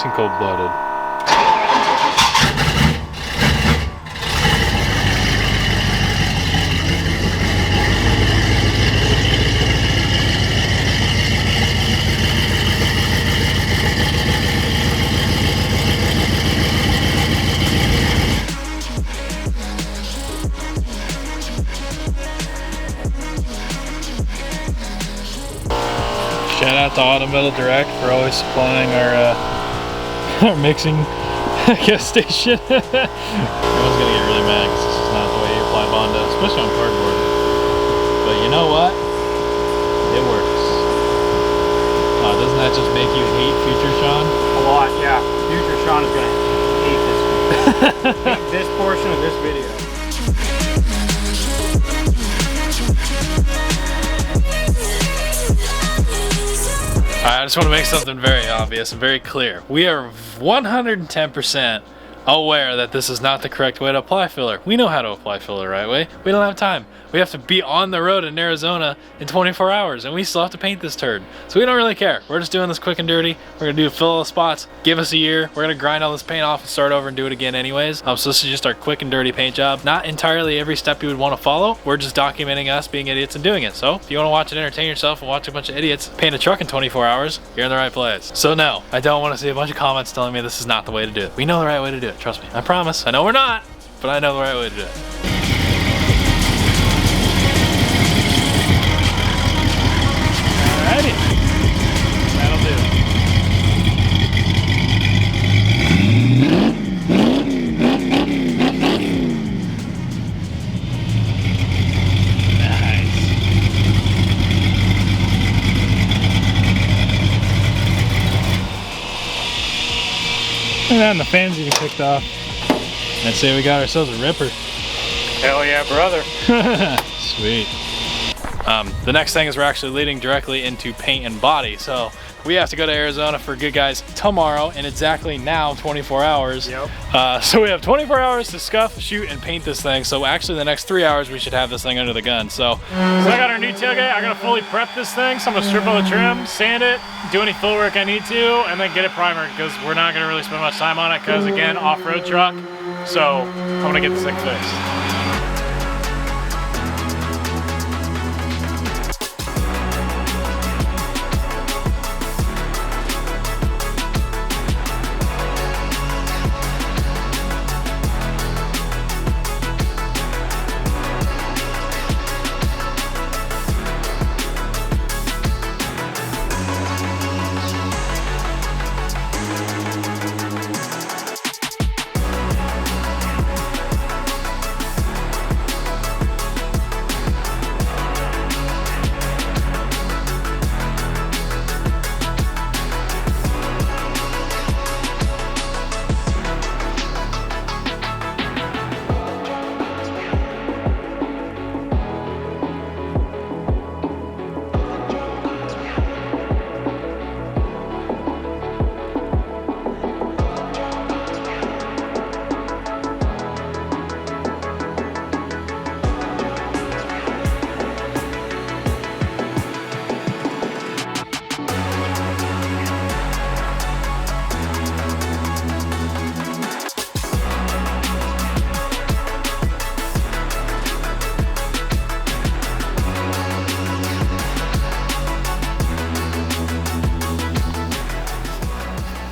Nice and cold-blooded. Shout out to Auto Metal Direct for always supplying our mixing gas station. Everyone's gonna get really mad because this is not the way you apply Bondo, especially on cardboard. But you know what? It works. Doesn't that just make you hate future Sean? A lot, yeah. Future Sean is gonna hate this. Hate this portion of this video. I just want to make something very obvious and very clear. We are 110% aware that this is not the correct way to apply filler. We know how to apply filler the right way. We don't have time. We have to be on the road in Arizona in 24 hours and we still have to paint this turd. So we don't really care. We're just doing this quick and dirty. We're gonna do fill all the spots, give us a year. We're gonna grind all this paint off and start over and do it again anyways. So this is just our quick and dirty paint job. Not entirely every step you would want to follow. We're just documenting us being idiots and doing it. So if you want to watch and entertain yourself and watch a bunch of idiots paint a truck in 24 hours, you're in the right place. So no, I don't want to see a bunch of comments telling me this is not the way to do it. We know the right way to do it, trust me. I promise. I know we're not, but I know the right way to do it. Alrighty. That'll do. Nice. Look at that, and the fans even kicked off. I'd say we got ourselves a ripper. Hell yeah, brother. Sweet. The next thing is we're actually leading directly into paint and body. So we have to go to Arizona for Good Guys tomorrow and exactly now 24 hours. Yep. So we have 24 hours to scuff, shoot, and paint this thing. So actually the next 3 hours we should have this thing under the gun. So I got our new tailgate. I gotta fully prep this thing. So I'm gonna strip all the trim, sand it, do any fill work I need to, and then get it primered because we're not gonna really spend much time on it because again, off-road truck. So I'm gonna get this thing fixed.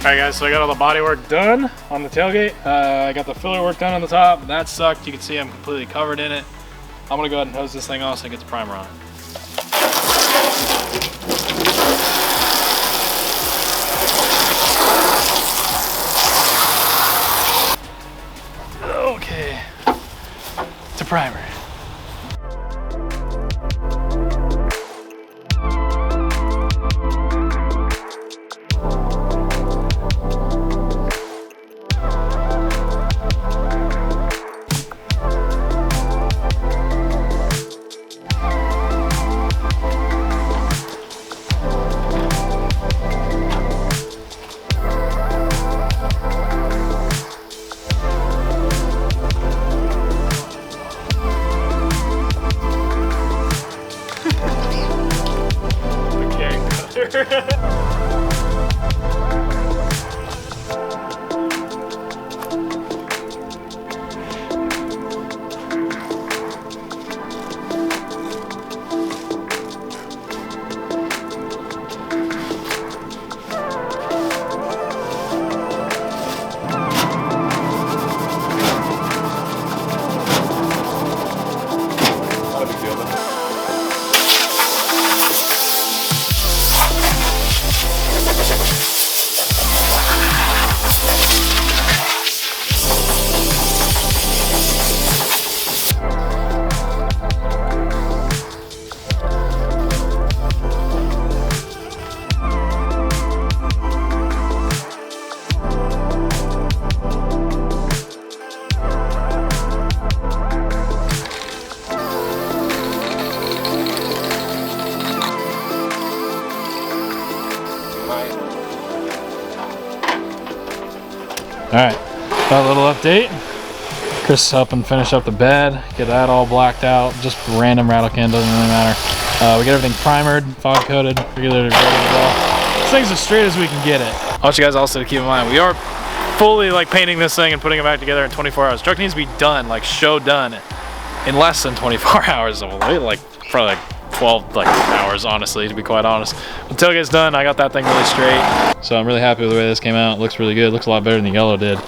Alright guys, so I got all the body work done on the tailgate. I got the filler work done on the top. That sucked. You can see I'm completely covered in it. I'm gonna go ahead and hose this thing off so it gets primer on it. Okay, to primer. All right, got a little update. Chris is helping finish up the bed, get that all blacked out. Just random rattle can, doesn't really matter. We got everything primered, fog coated, regular ready to go. This thing's as straight as we can get it. I want you guys also to keep in mind, we are fully like painting this thing and putting it back together in 24 hours. Truck needs to be done, like show done, in less than 24 hours. So like probably like 12 hours, honestly, to be quite honest. But the tailgate's done. I got that thing really straight. So I'm really happy with the way this came out. It looks really good. It looks a lot better than the yellow did.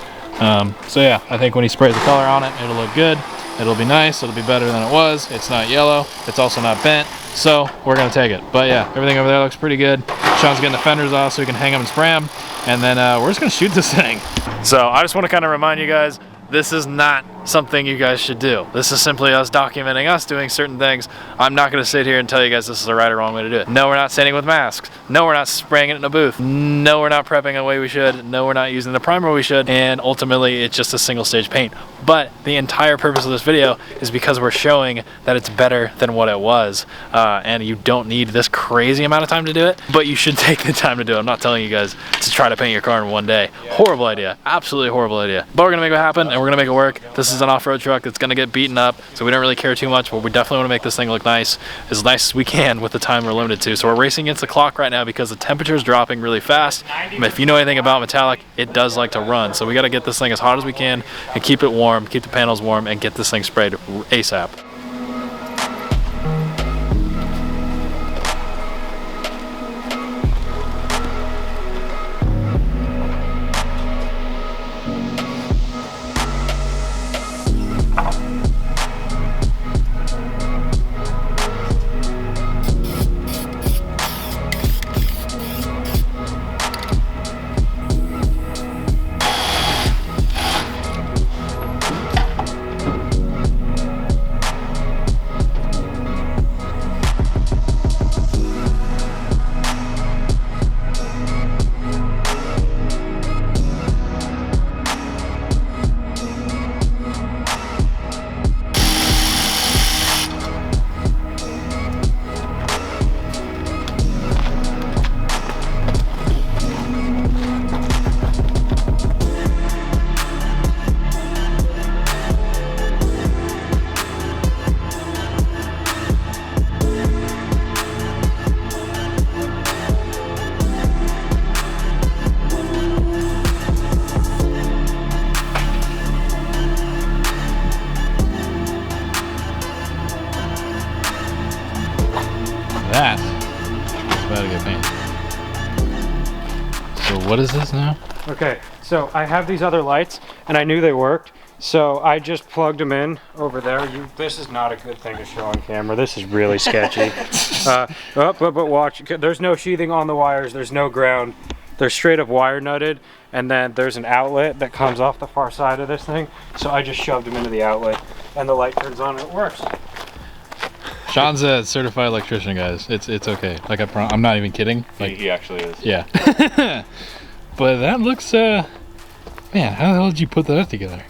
So yeah, I think when he sprays the color on it, it'll look good. It'll be nice. It'll be better than it was. It's not yellow. It's also not bent. So we're gonna take it. But yeah, everything over there looks pretty good. Sean's getting the fenders off so we can hang them and spray them. And then we're just gonna shoot this thing. So I just want to kind of remind you guys, this is not something you guys should do. This is simply us documenting us doing certain things. I'm not gonna sit here and tell you guys this is the right or wrong way to do it. No, we're not sanding with masks. No, we're not spraying it in a booth. No, we're not prepping the way we should. No, we're not using the primer we should. And ultimately, it's just a single stage paint. But the entire purpose of this video is because we're showing that it's better than what it was. And you don't need this crazy amount of time to do it, but you should take the time to do it. I'm not telling you guys to try to paint your car in one day. Horrible idea, absolutely horrible idea. But we're gonna make it happen and we're gonna make it work. This is an off-road truck that's gonna get beaten up, so we don't really care too much, but we definitely wanna make this thing look nice as we can with the time we're limited to. So we're racing against the clock right now because the temperature is dropping really fast. But if you know anything about metallic, it does like to run. So we gotta get this thing as hot as we can and keep it warm, keep the panels warm, and get this thing sprayed ASAP. That is about to get painted. So what is this now? Okay, so I have these other lights and I knew they worked, so I just plugged them in over there. This is not a good thing to show on camera. This is really sketchy. But watch, there's no sheathing on the wires, there's no ground. They're straight up wire nutted, and then there's an outlet that comes off the far side of this thing. So I just shoved them into the outlet and the light turns on and it works. Sean's a certified electrician, guys. It's okay. Like I'm not even kidding. Like he actually is. Yeah. But that looks man, how the hell did you put that together?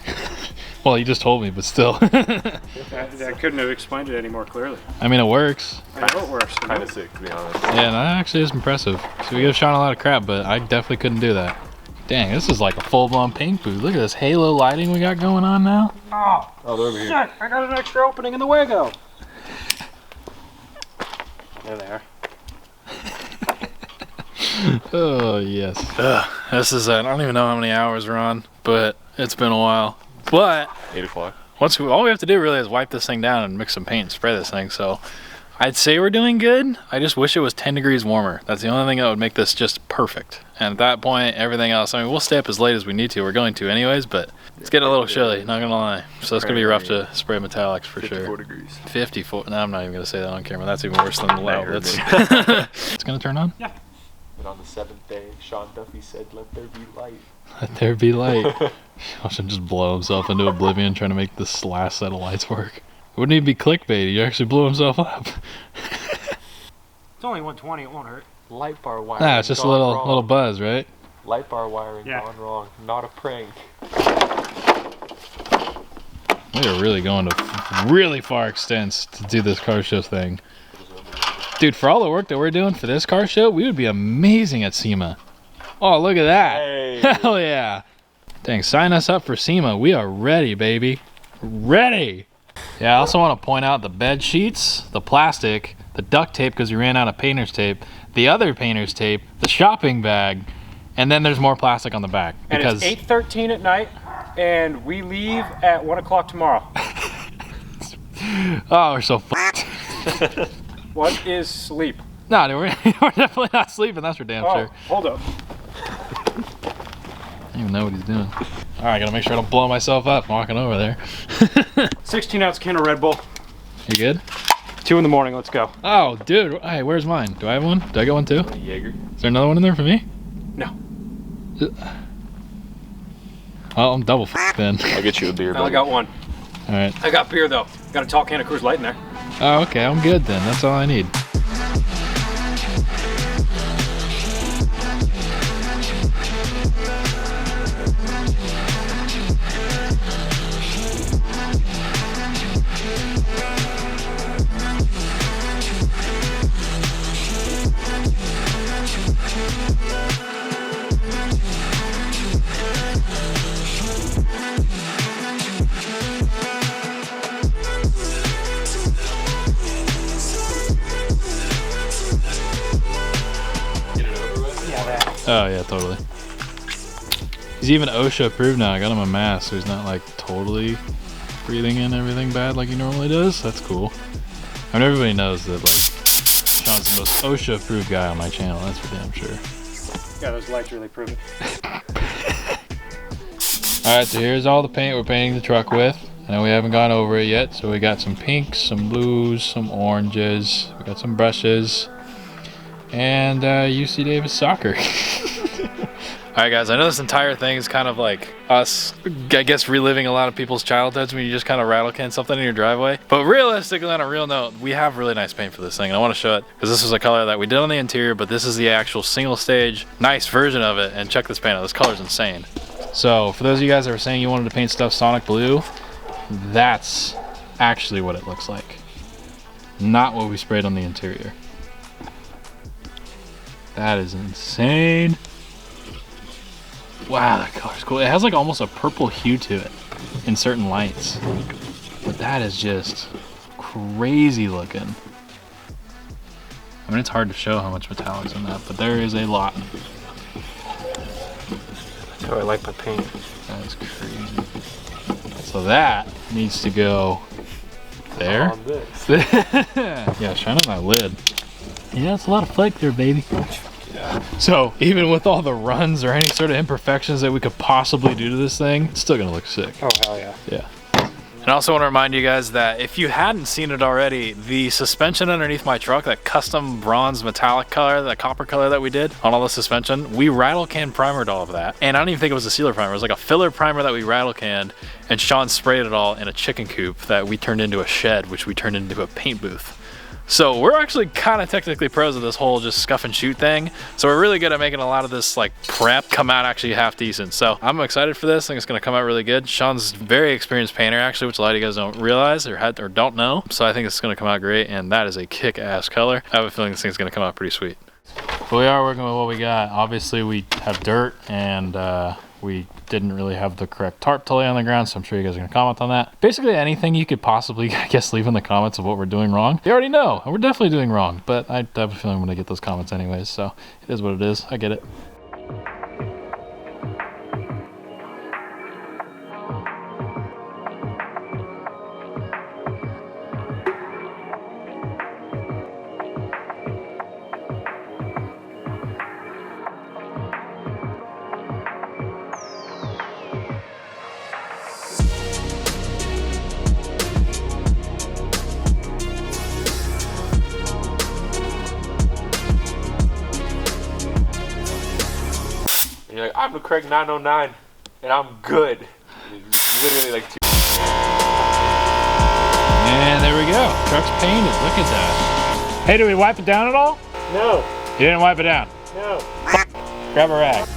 Well, you just told me, but still. I couldn't have explained it any more clearly. I mean, it works. I know it works. Kind of sick, to be honest. Yeah, that actually is impressive. So we give Sean a lot of crap, but I definitely couldn't do that. Dang, this is like a full-blown paint booth. Look at this halo lighting we got going on now. Oh, they're over here. Shit, I got an extra opening in the Wago. There they are. Oh, yes. This is, I don't even know how many hours we're on, but it's been a while. But 8 o'clock. All we have to do really is wipe this thing down and mix some paint and spray this thing. So I'd say we're doing good. I just wish it was 10 degrees warmer. That's the only thing that would make this just perfect. And at that point, everything else, I mean, we'll stay up as late as we need to. We're going to anyways, but it's getting a little chilly, not gonna lie. So it's gonna be rough to spray metallics for 54 sure. 54 degrees. 54. No, I'm not even gonna say that on camera. That's even worse than the loud. That's It's gonna turn on? Yeah. And on the 7th day, Sean Duffy said, "Let there be light." Let there be light. Watch him just blow himself into oblivion trying to make this last set of lights work. It wouldn't even be clickbait. He actually blew himself up. It's only 120, it won't hurt. Light bar wiring. Nah, it's just a little buzz, right? Light bar wiring gone wrong. Not a prank. We are really going to really far extents to do this car show thing. Dude, for all the work that we're doing for this car show, we would be amazing at SEMA. Oh, look at that. Hey. Hell yeah. Dang, sign us up for SEMA. We are ready, baby. Ready. Yeah, I also want to point out the bed sheets, the plastic, the duct tape because we ran out of painter's tape, the other painter's tape, the shopping bag, and then there's more plastic on the back. And because it's 8:13 at night, and we leave at 1 o'clock tomorrow. Oh, we're so fucked. What is sleep? No, dude, we're definitely not sleeping. That's for damn sure. Hold up. I don't even know what he's doing. All right, gotta make sure I don't blow myself up walking over there. 16-ounce can of Red Bull. You good? 2 in the morning. Let's go. Oh, dude. Hey, where's mine? Do I have one? Do I get one too? Jaeger. Is there another one in there for me? No. Oh, I'm double f***ed then. I'll get you a beer. I only got one. All right. I got beer though. Got a tall can of Coors Light in there. Oh, okay. I'm good then. That's all I need. Oh yeah, totally. He's even OSHA approved now. I got him a mask, so he's not like totally breathing in everything bad like he normally does. That's cool. I mean, everybody knows that like Sean's the most OSHA approved guy on my channel. That's for damn sure. Yeah, those lights really prove it. All right, so here's all the paint we're painting the truck with. I know we haven't gone over it yet, so we got some pinks, some blues, some oranges. We got some brushes, and UC Davis soccer. All right, guys, I know this entire thing is kind of like us, I guess, reliving a lot of people's childhoods when you just kind of rattle can something in your driveway. But realistically, on a real note, we have really nice paint for this thing, and I want to show it because this was a color that we did on the interior, but this is the actual single stage, nice version of it. And check this paint out. This color's insane. So for those of you guys that were saying you wanted to paint stuff Sonic Blue, that's actually what it looks like. Not what we sprayed on the interior. That is insane. Wow, that color's cool. It has like almost a purple hue to it in certain lights. But that is just crazy looking. I mean, it's hard to show how much metallic's in that, but there is a lot. That's how I like my paint. That is crazy. So that needs to go there. On this. Yeah, shine on that lid. Yeah, it's a lot of flake there, baby. So even with all the runs or any sort of imperfections that we could possibly do to this thing, it's still gonna look sick. Oh, hell yeah. Yeah. And I also want to remind you guys that if you hadn't seen it already, the suspension underneath my truck, that custom bronze metallic color, that copper color that we did on all the suspension, we rattle can primered all of that. And I don't even think it was a sealer primer. It was like a filler primer that we rattle canned, and Sean sprayed it all in a chicken coop that we turned into a shed, which we turned into a paint booth. So we're actually kind of technically pros of this whole just scuff and shoot thing. So we're really good at making a lot of this like prep come out actually half decent. So I'm excited for this. I think it's gonna come out really good. Sean's a very experienced painter actually, which a lot of you guys don't realize or don't know. So I think it's gonna come out great, and that is a kick-ass color. I have a feeling this thing's gonna come out pretty sweet. But we are working with what we got. Obviously we have dirt, and we didn't really have the correct tarp to lay on the ground, so I'm sure you guys are gonna comment on that. Basically anything you could possibly, I guess, leave in the comments of what we're doing wrong. You already know, and we're definitely doing wrong, but I have a feeling I'm gonna get those comments anyways, so it is what it is. I get it. And you're like, I'm the Craig 909, and I'm good. It's literally like 2. And there we go. Truck's painted. Look at that. Hey, did we wipe it down at all? No. You didn't wipe it down. No. Grab a rag.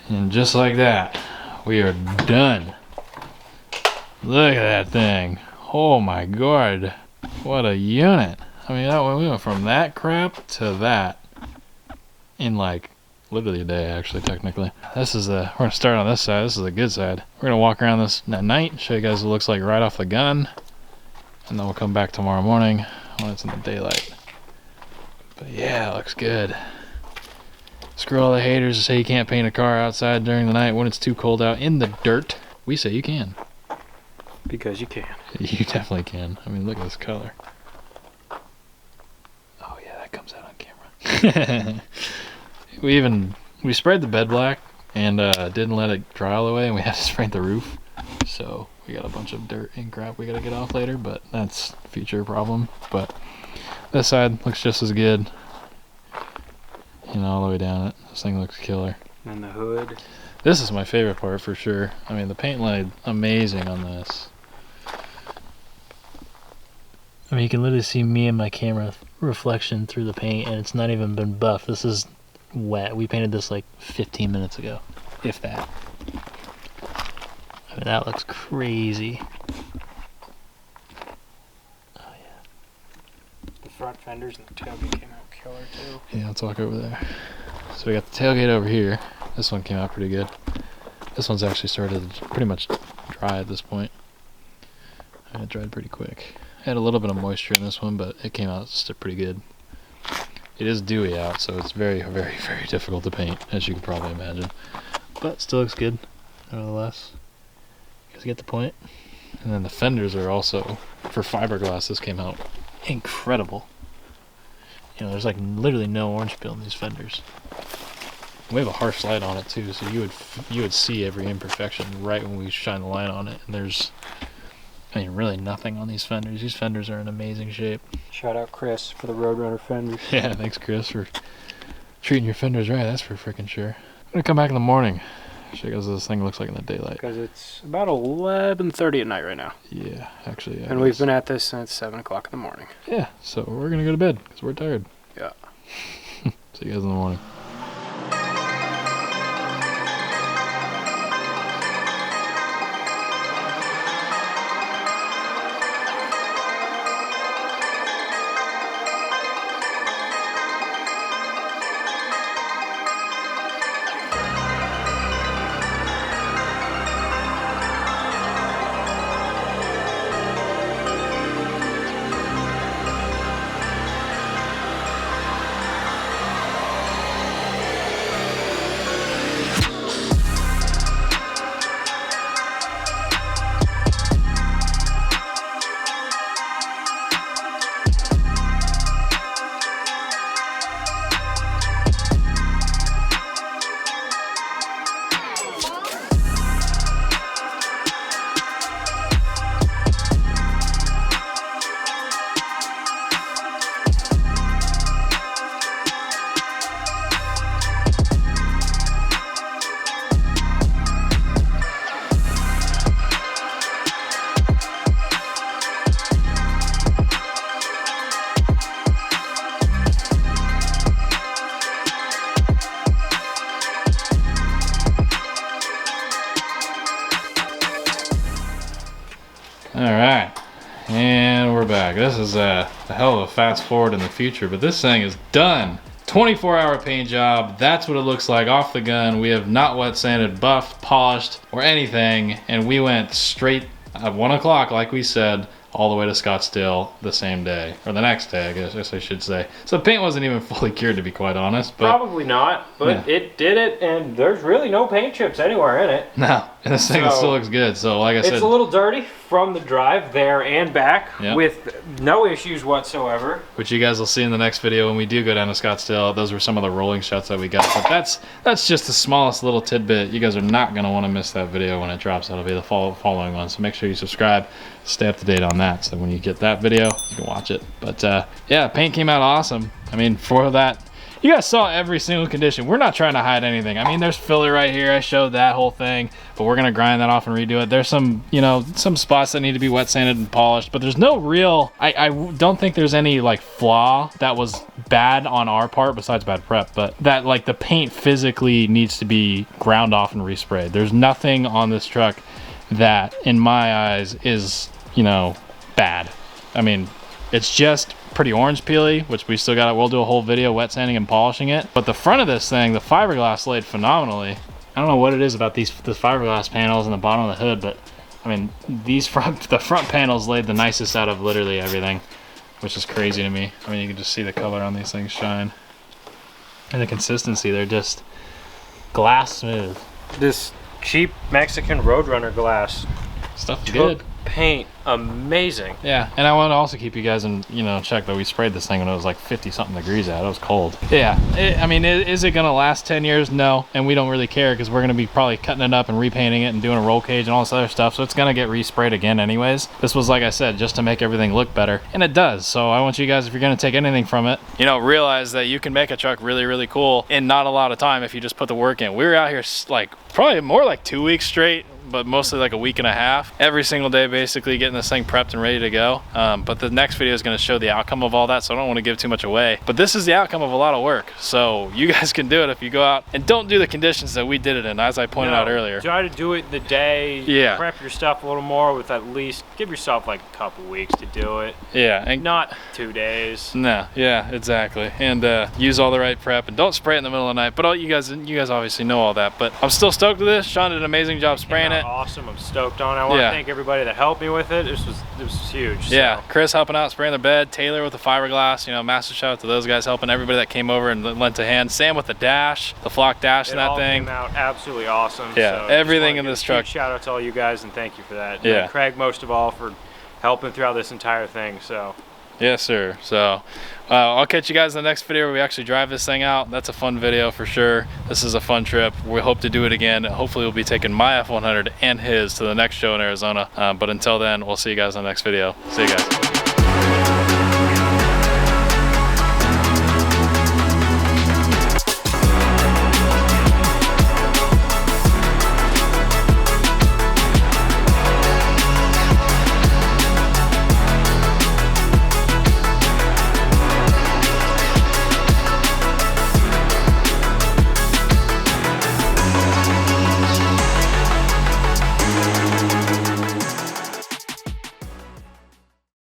And just like that, we are done. Look at that thing. Oh my god. What a unit. I mean, we went from that crap to that in like literally a day, actually, technically. This is we're gonna start on this side. This is the good side. We're gonna walk around this at night, show you guys what it looks like right off the gun, and then we'll come back tomorrow morning when it's in the daylight. But yeah, it looks good. Screw all the haters who say you can't paint a car outside during the night when it's too cold out in the dirt. We say you can. Because you can. You definitely can. I mean, look at this color. Oh yeah, that comes out on camera. we sprayed the bed black and didn't let it dry all the way, and we had to spray the roof. So we got a bunch of dirt and crap we gotta get off later, but that's a future problem. But this side looks just as good. You know, all the way down it. This thing looks killer. And the hood. This is my favorite part for sure. I mean, the paint line, amazing on this. I mean, you can literally see me and my camera reflection through the paint, and it's not even been buffed. This is wet. We painted this like 15 minutes ago, if that. I mean, that looks crazy. Oh yeah. The front fenders and the tailgate came out killer too. Yeah, let's walk over there. So we got the tailgate over here. This one came out pretty good. This one's actually started to pretty much dry at this point. And it dried pretty quick. Had a little bit of moisture in this one, but it came out still pretty good. It is dewy out, so it's very, very, very difficult to paint, as you can probably imagine. But still looks good, nevertheless. You guys get the point? And then the fenders are also, for fiberglass, this came out incredible. You know, there's like literally no orange peel in these fenders. We have a harsh light on it too, so you would see every imperfection right when we shine the light on it. And there's, I mean, really nothing on these fenders. These fenders are in amazing shape. Shout out Chris for the Roadrunner fenders. Yeah, thanks Chris for treating your fenders right. That's for freaking sure. I'm gonna come back in the morning. Show you guys what this thing looks like in the daylight. Because it's about 11:30 at night right now. Yeah, actually. Yeah, And we've been at this since 7 o'clock in the morning. Yeah, so we're gonna go to bed because we're tired. Yeah. See you guys in the morning. Alright, and we're back. This is a hell of a fast forward in the future, but this thing is done. 24-hour paint job. That's what it looks like off the gun. We have not wet sanded, buffed, polished, or anything, and we went straight at 1 o'clock, like we said, all the way to Scottsdale the same day, or the next day, I guess I should say. So the paint wasn't even fully cured, to be quite honest. But probably not, but yeah. It did it, and there's really no paint chips anywhere in it. No, and this thing still looks good. So like I said, it's a little dirty from the drive there and back, yep, with no issues whatsoever. Which you guys will see in the next video when we do go down to Scottsdale. Those were some of the rolling shots that we got. But that's just the smallest little tidbit. You guys are not going to want to miss that video when it drops. That'll be the following one. So make sure you subscribe, stay up to date on that. So when you get that video, you can watch it. But yeah, paint came out awesome. I mean, for that You guys saw every single condition. We're not trying to hide anything. I mean, there's filler right here. I showed that whole thing, but we're gonna grind that off and redo it. There's some, you know, some spots that need to be wet sanded and polished, but there's no real, I don't think there's any like flaw that was bad on our part besides bad prep, but that like the paint physically needs to be ground off and resprayed. There's nothing on this truck that in my eyes is, you know, bad. I mean, it's just pretty orange peely, which we still got. We'll do a whole video wet sanding and polishing it. But the front of this thing, the fiberglass laid phenomenally. I don't know what it is about the fiberglass panels and the bottom of the hood, but I mean, the front panels laid the nicest out of literally everything, which is crazy to me. I mean, you can just see the color on these things shine. And the consistency, they're just glass smooth. This cheap Mexican Roadrunner glass. Stuff's good. Paint amazing. Yeah, and I want to also keep you guys in, you know, check that we sprayed this thing when it was like 50 something degrees out. It was cold. Yeah, I mean, is it gonna last 10 years? No, and we don't really care because we're gonna be probably cutting it up and repainting it and doing a roll cage and all this other stuff, so it's gonna get resprayed again anyways. This was, like I said, just to make everything look better, and it does. So I want you guys, if you're gonna take anything from it, you know, realize that you can make a truck really, really cool in not a lot of time if you just put the work in. We were out here like probably more like 2 weeks straight, but mostly like a week and a half, every single day basically getting this thing prepped and ready to go. But the next video is going to show the outcome of all that, so I don't want to give too much away, but this is the outcome of a lot of work, so you guys can do it if you go out and don't do the conditions that we did it in, as I pointed out earlier. Try to do it the day. Yeah, prep your stuff a little more with at least, give yourself like a couple weeks to do it. Yeah, and not 2 days. No, yeah, exactly. And use all the right prep and don't spray it in the middle of the night. But you guys obviously know all that, but I'm still stoked with this. Sean did an amazing job spraying it. Awesome. I'm stoked on it. I want to thank everybody that helped me with it. This was huge. Yeah, so. Chris helping out spraying the bed, Taylor with the fiberglass, you know, massive shout out to those guys helping, everybody that came over and lent a hand, Sam with the dash, the flock dash and that thing. It all came out absolutely awesome. Yeah, so everything in this truck. Shout out to all you guys and thank you for that. Yeah. And Craig most of all for helping throughout this entire thing. So. Yes, sir. So I'll catch you guys in the next video where we actually drive this thing out. That's a fun video for sure. This is a fun trip. We hope to do it again. Hopefully we'll be taking my F100 and his to the next show in Arizona. But until then, we'll see you guys in the next video. See you guys.